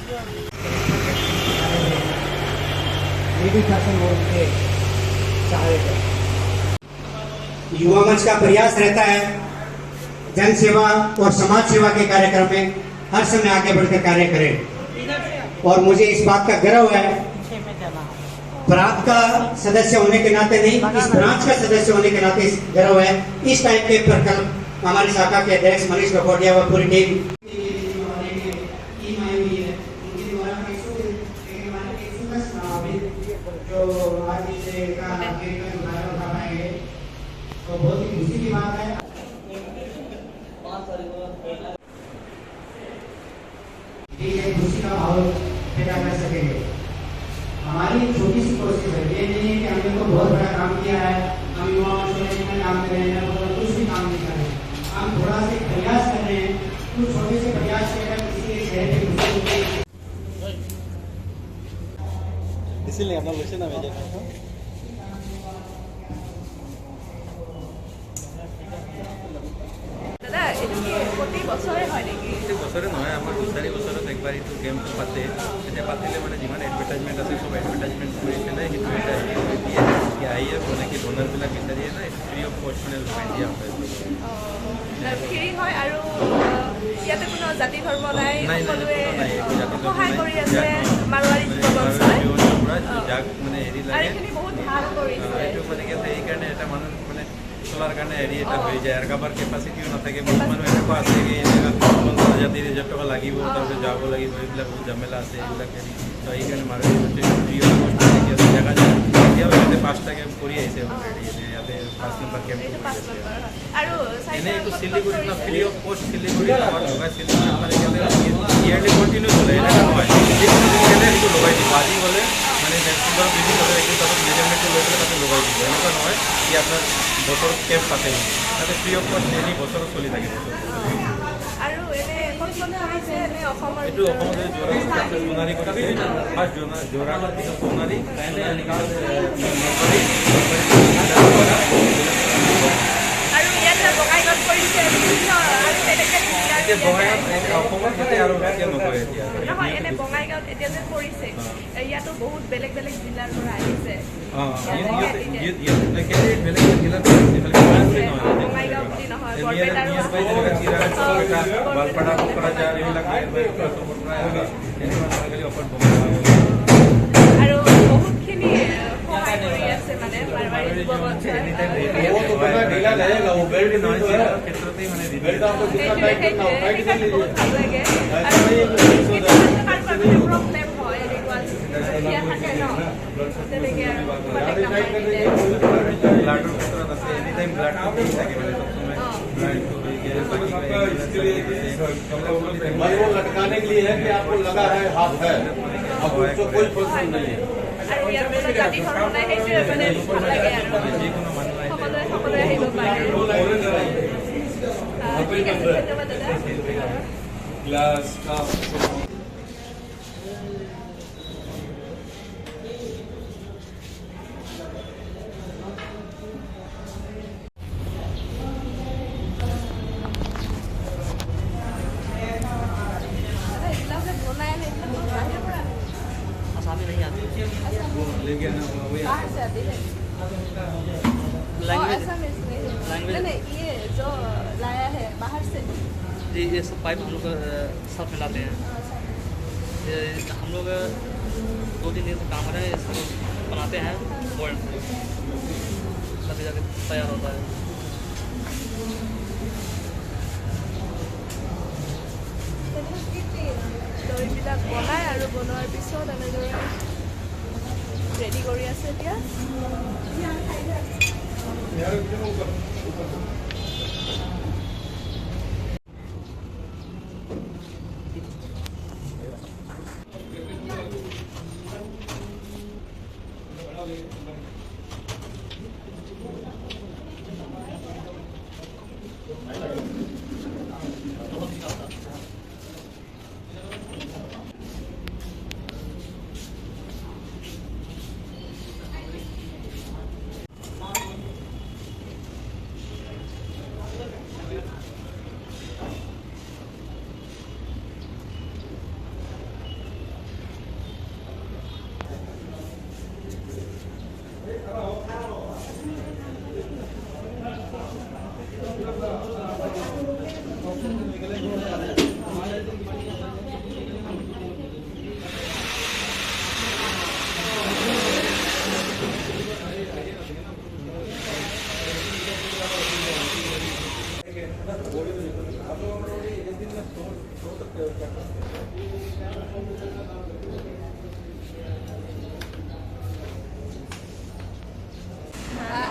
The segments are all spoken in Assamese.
युवा मंच का प्रयास रहता है जन सेवा और समाज सेवा के कार्यक्रम में हर समय आगे बढ़कर कार्य करें, और मुझे इस बात का गर्व है, प्रांत का सदस्य होने के नाते नहीं, इस ब्रांच का सदस्य होने के नाते गर्व है। इस टाइप के प्रकल्प हमारी शाखा के अध्यक्ष मनीष ककोडिया व पूरी टीम तो बहुत ही खुशी की बात है। खुशी का माहौल पैदा कर सकेंगे। हमारी छोटी सी कोशिश है, ये नहीं है कि हमने तो बहुत बड़ा काम किया है, हम युवा मंच में काम कर रहे हैं, कुछ भी काम नहीं कर रहे हैं। हम थोड़ा सा प्रयास कर रहे हैं, कुछ छोटे से प्रयास कर किसी एक शहर के इसीलिए अपना वैसे ना भेजा বছৰে নহয়, আমাৰ 2-4 বছৰত একবাৰ এইটো কেম্পটো পাতে। তেতিয়া পাতিলে মানে যিমান এডভাৰটাইজমেণ্ট আছে চব এডভাৰটাইজমেণ্ট কৰি পেলাই সেইটো এটা হেৰি কৰি দিয়ে কি আহিয়ে মানে কি ডোনাৰবিলাক বিচাৰিয়ে না ফ্ৰী অফ কষ্ট মানে লগাই দিয়া হয়। ফ্ৰী হয় আৰু ইয়াতে কোনো জাতি ধৰ্ম নাই, সকলোৱে সহায় কৰি আছে। মাৰোৱাৰী যাক মানে হেৰি লাগে এইখিনি বহুত ভাল কৰিছে। এইটো মানে কি সেইকাৰণে এটা মানুহ মানে চলাৰ কাৰণে হেৰি এটা হৈ যায় আৰু কাৰোবাৰ কেপাচিটিও নাথাকে। বহুত মানুহ এনেকুৱা আছে কি এনেকুৱা 50,000 টকা লাগিব, তাৰপিছত যাব লাগিব, এইবিলাক বহুত ঝামেলা আছে এইবিলাক হেৰি। তো সেইকাৰণে মাৰোৱাৰী দেখা যায় এতিয়াও ইয়াতে 5টা কেম্প কৰি আহিছে অলৰেডি। ইয়াতে 5 নম্বৰ কেম্প আৰু এনেই এইটো শিলিগুড়ি না ফ্ৰী অফ কষ্ট শিলিগুড়ি আমাৰ লগাই শিলিগুড়ি মানে ইয়াৰলি কণ্টিনিউ চলে, এনেকুৱা নহয় সেইটো লগাই দিব। আজি গ'লে মানে নেক্সটবাৰ বিজি হ'লে এইটো তাতে মেজাৰমেণ্টটো লৈ পেলাই তাতে লগাই দিব। এনেকুৱা নহয় কি আপোনাৰ বছৰত কেম্প পাতে, তাতে ফ্ৰী অফ কষ্ট এনে বছৰত চলি থাকে। আৰু এইটো অসমতে জোনাৰী কৰিছে, ফাৰ্ষ্ট জোৰাৰ পিছত সোণাৰী অসমত এতিয়া আৰু নকৰে এতিয়া নহয়। এনে বঙাইগাঁৱত এতিয়া যে কৰিছে, ইয়াতো বহুত বেলেগ বেলেগ জিলাৰ পৰা আহিছে। বঙাইগাঁও বুলি নহয়, গোৱালপাৰা কোকৰাঝাৰ এইবিলাক আৰু বহুতখিনি সহায় কৰি আছে মানে মাৰোৱাৰী যুৱ মঞ্চই। বহুত ভাল লাগে। আৰু প্ৰব্লেম হয় এনেকুৱা থাকে ন, তেনেকে আৰু ব্লাডৰ ক্ষেত্ৰত আছে, এনি টাইম ব্লাড থাকে মানে लटकाने के लिए है कि आपको लगा है हाथ है, आपको उसको कोई प्रॉब्लम नहीं है। আৰু ইয়াৰ কোনো জাতি ধৰ্ম নাই, সেইটোৱে মানে ভাল লাগে আৰু সকলোৱে আহিব পাৰে। ঠিক আছে, ধন্যবাদ দাদা। नहीं, ये जो लाया है बाहर से जी, ये सब पाइप हम लोग सब मिलाते हैं। ये हम लोग 2-3 दिन से काम कर रहे हैं, इसको बनाते हैं मोल्ड से, तभी जाके तैयार होता है। দৈবিলাক বনাই আৰু বনোৱাৰ পিছত এনেদৰে ৰেডি কৰি আছে এতিয়া।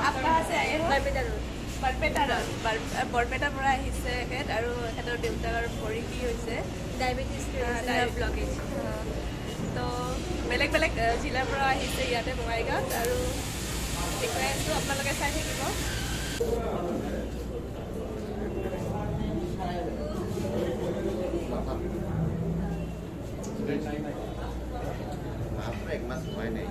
आप कहाँ से आए हो? বৰপেটাৰ পৰা আহিছে এখেত আৰু এখেতৰ দেউতাকৰ ভৰি কি হৈছে ডায়েবেটিছ ব্লকেজ তো বেলেগ বেলেগ জিলাৰ পৰা আহিছে ইয়াতে বঙাইগাঁৱত আৰু দেখুৱাই আছোঁ আপোনালোকে চাই থাকিব एक मास हुआ नहीं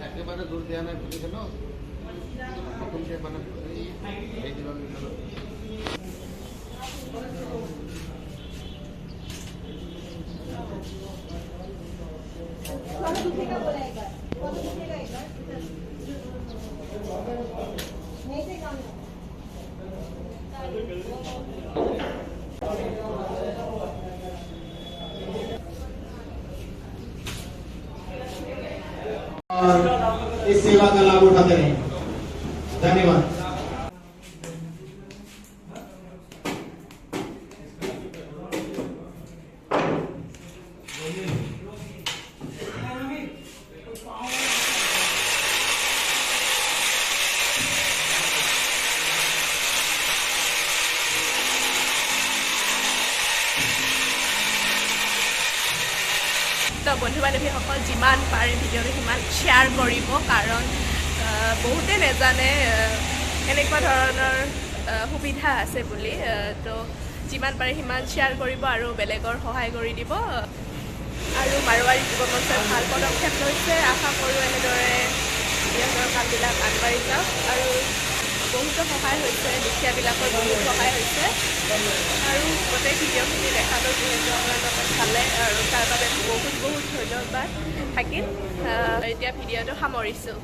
একেবারে দূর দিয়া নাই বুঝি গেল প্রথমকে মানে এই দিলাম और इस सेवा का लाभ उठाते रहें धन्यवाद তো বন্ধু বান্ধৱীসকল যিমান পাৰে ভিডিঅ'টো সিমান শ্বেয়াৰ কৰিব কাৰণ বহুতে নাজানে এনেকুৱা ধৰণৰ সুবিধা আছে বুলি তো যিমান পাৰে সিমান শ্বেয়াৰ কৰিব আৰু বেলেগৰ সহায় কৰি দিব আৰু মাৰোৱাৰী যুৱ মঞ্চই ভাল পদক্ষেপ লৈছে আশা কৰোঁ এনেদৰে সিহঁতৰ কামবিলাক আগবাঢ়ি যাওক আৰু বহুতো সহায় হৈছে দুখীয়াবিলাকৰ বহুত সহায় হৈছে আৰু গোটেই ভিডিঅ'খিনি দেখালোঁ যিহেতু আপোনালোকে চালে আৰু তাৰ বাবে বহুত বহুত ধন্যবাদ থাকিল এতিয়া ভিডিঅ'টো সামৰিছোঁ